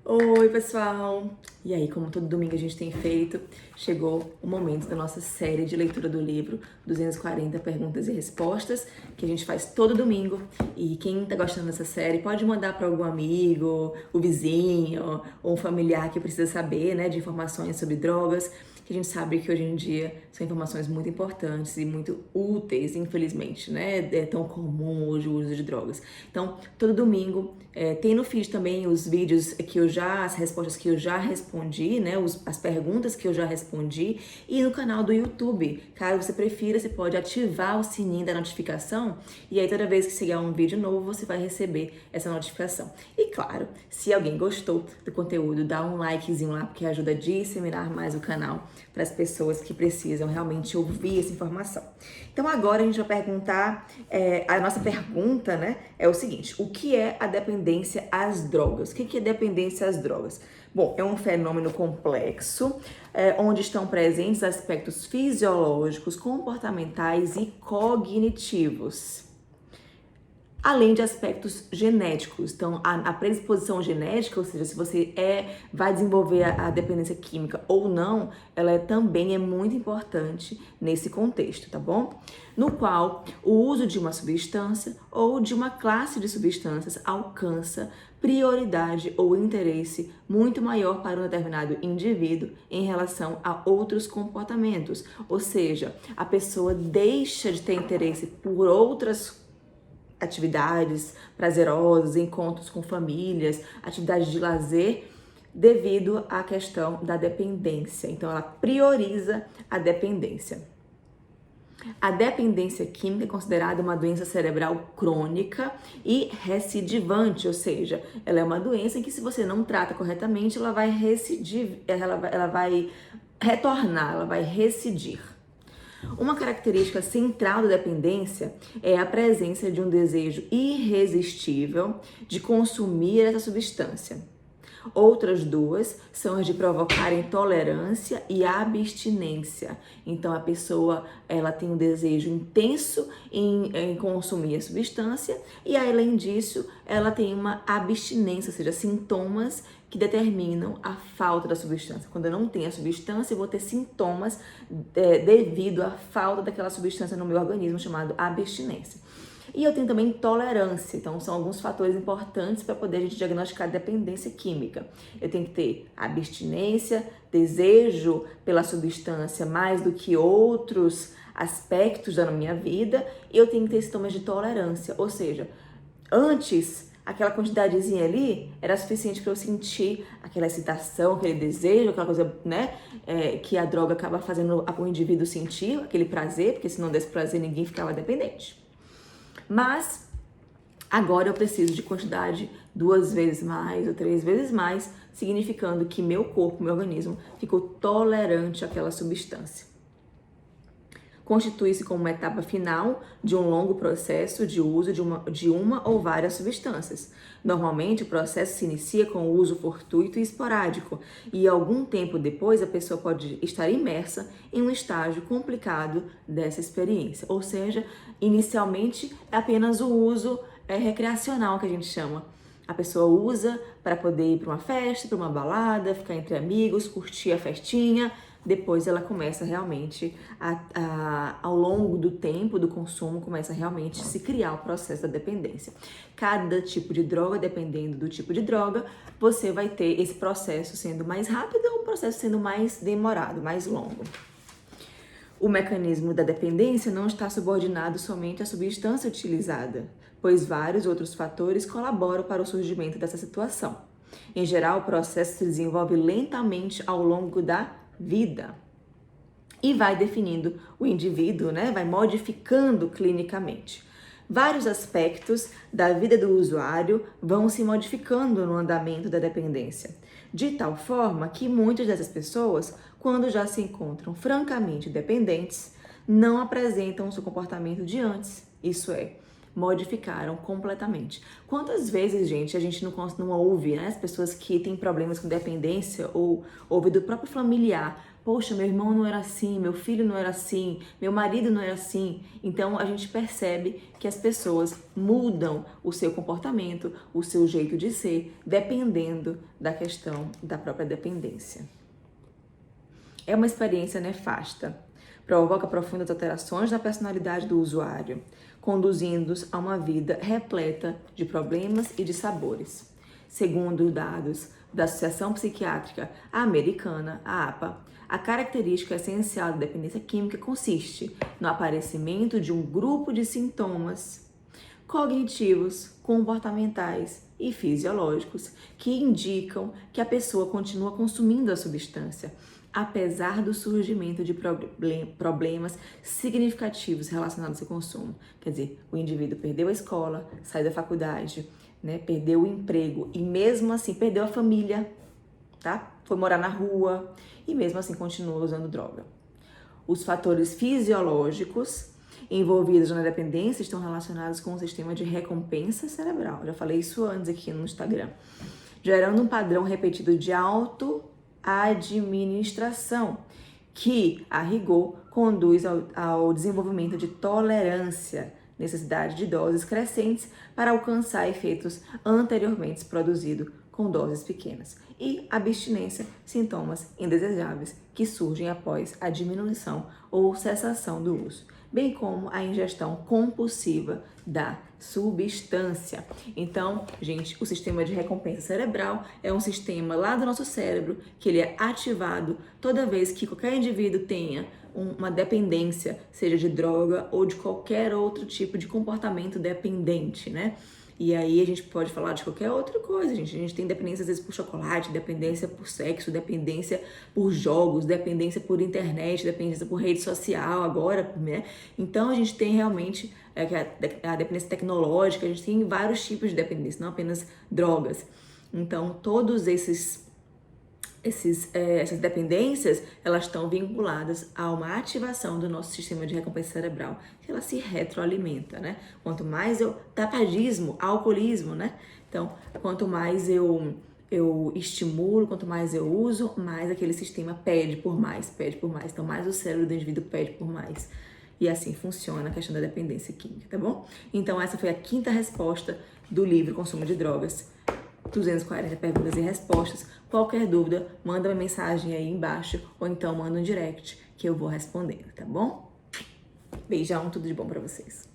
Oi, pessoal! E aí, como todo domingo a gente tem feito, chegou o momento da nossa série de leitura do livro 240 Perguntas e Respostas, que a gente faz todo domingo. E quem tá gostando dessa série pode mandar para algum amigo, o vizinho ou um familiar que precisa saber, né, de informações sobre drogas, que a gente sabe que hoje em dia são informações muito importantes e muito úteis, infelizmente, né? É tão comum hoje o uso de drogas. Então, todo domingo tem no feed também os vídeos que as respostas que eu já respondi, né? As perguntas que eu já respondi, e no canal do YouTube. Caso você prefira, você pode ativar o sininho da notificação e aí toda vez que chegar um vídeo novo, você vai receber essa notificação. E claro, se alguém gostou do conteúdo, dá um likezinho lá, porque ajuda a disseminar mais o canal para as pessoas que precisam realmente ouvir essa informação. Então agora a gente vai perguntar, a nossa pergunta, né, é o seguinte: o que é a dependência às drogas? O que é dependência às drogas? Bom, é um fenômeno complexo, onde estão presentes aspectos fisiológicos, comportamentais e cognitivos, além de aspectos genéticos. Então, a predisposição genética, ou seja, se você vai desenvolver a dependência química ou não, ela também é muito importante nesse contexto, tá bom? No qual o uso de uma substância ou de uma classe de substâncias alcança prioridade ou interesse muito maior para um determinado indivíduo em relação a outros comportamentos. Ou seja, a pessoa deixa de ter interesse por outras atividades prazerosas, encontros com famílias, atividades de lazer, devido à questão da dependência. Então, ela prioriza a dependência. A dependência química é considerada uma doença cerebral crônica e recidivante, ou seja, ela é uma doença em que, se você não trata corretamente, ela vai recidir, ela vai retornar, ela vai recidir. Uma característica central da dependência é a presença de um desejo irresistível de consumir essa substância. Outras duas são as de provocar intolerância e abstinência. Então, a pessoa ela tem um desejo intenso em consumir a substância e, além disso, ela tem uma abstinência, ou seja, sintomas que determinam a falta da substância. Quando eu não tenho a substância, eu vou ter sintomas devido à falta daquela substância no meu organismo, chamado abstinência. E eu tenho também tolerância, então são alguns fatores importantes para poder a gente diagnosticar dependência química. Eu tenho que ter abstinência, desejo pela substância mais do que outros aspectos da minha vida, e eu tenho que ter sintomas de tolerância, ou seja, antes aquela quantidadezinha ali era suficiente para eu sentir aquela excitação, aquele desejo, aquela coisa, né, que a droga acaba fazendo o indivíduo sentir, aquele prazer, porque se não desse prazer ninguém ficava dependente. Mas agora eu preciso de quantidade 2 vezes mais ou 3 vezes mais, significando que meu corpo, meu organismo, ficou tolerante àquela substância. Constitui-se como uma etapa final de um longo processo de uso de uma ou várias substâncias. Normalmente, o processo se inicia com o uso fortuito e esporádico, e algum tempo depois a pessoa pode estar imersa em um estágio complicado dessa experiência. Ou seja, inicialmente é apenas o uso recreacional, que a gente chama. A pessoa usa para poder ir para uma festa, para uma balada, ficar entre amigos, curtir a festinha. Depois ela começa realmente, ao longo do tempo do consumo, começa a realmente se criar o processo da dependência. Cada tipo de droga, dependendo do tipo de droga, você vai ter esse processo sendo mais rápido ou o processo sendo mais demorado, mais longo. O mecanismo da dependência não está subordinado somente à substância utilizada, pois vários outros fatores colaboram para o surgimento dessa situação. Em geral, o processo se desenvolve lentamente ao longo da vida e vai definindo o indivíduo, né? Vai modificando clinicamente. Vários aspectos da vida do usuário vão se modificando no andamento da dependência, de tal forma que muitas dessas pessoas, quando já se encontram francamente dependentes, não apresentam o seu comportamento de antes. Isso é, modificaram completamente. Quantas vezes, gente, a gente não ouve, né, as pessoas que têm problemas com dependência ou ouve do próprio familiar: poxa, meu irmão não era assim, meu filho não era assim, meu marido não era assim. Então a gente percebe que as pessoas mudam o seu comportamento, o seu jeito de ser, dependendo da questão da própria dependência. É uma experiência nefasta. Provoca profundas alterações na personalidade do usuário, conduzindo-os a uma vida repleta de problemas e de sabores. Segundo dados da Associação Psiquiátrica Americana, a APA, a característica essencial da dependência química consiste no aparecimento de um grupo de sintomas cognitivos, comportamentais e fisiológicos que indicam que a pessoa continua consumindo a substância, apesar do surgimento de problemas significativos relacionados ao consumo. Quer dizer, o indivíduo perdeu a escola, saiu da faculdade, né, perdeu o emprego e mesmo assim perdeu a família, tá? Foi morar na rua e mesmo assim continua usando droga. Os fatores fisiológicos envolvidos na dependência estão relacionados com o sistema de recompensa cerebral. Já falei isso antes aqui no Instagram. Gerando um padrão repetido de autoadministração, que, a rigor, conduz ao desenvolvimento de tolerância, necessidade de doses crescentes para alcançar efeitos anteriormente produzidos com doses pequenas, e abstinência, sintomas indesejáveis que surgem após a diminuição ou cessação do uso, bem como a ingestão compulsiva da substância. Então, gente, o sistema de recompensa cerebral é um sistema lá do nosso cérebro que ele é ativado toda vez que qualquer indivíduo tenha uma dependência, seja de droga ou de qualquer outro tipo de comportamento dependente, né? E aí a gente pode falar de qualquer outra coisa, gente. A gente tem dependência às vezes por chocolate, dependência por sexo, dependência por jogos, dependência por internet, dependência por rede social agora, né? Então a gente tem realmente a dependência tecnológica, a gente tem vários tipos de dependência, não apenas drogas. Então todos essas dependências, elas estão vinculadas a uma ativação do nosso sistema de recompensa cerebral, que ela se retroalimenta, né? Quanto mais tabagismo, alcoolismo, né? Então, quanto mais eu estimulo, quanto mais eu uso, mais aquele sistema pede por mais. Então, mais o cérebro do indivíduo pede por mais. E assim funciona a questão da dependência química, tá bom? Então, essa foi a 5ª resposta do livro Consumo de Drogas. 240 perguntas e respostas. Qualquer dúvida, manda uma mensagem aí embaixo ou então manda um direct que eu vou respondendo, tá bom? Beijão, tudo de bom pra vocês.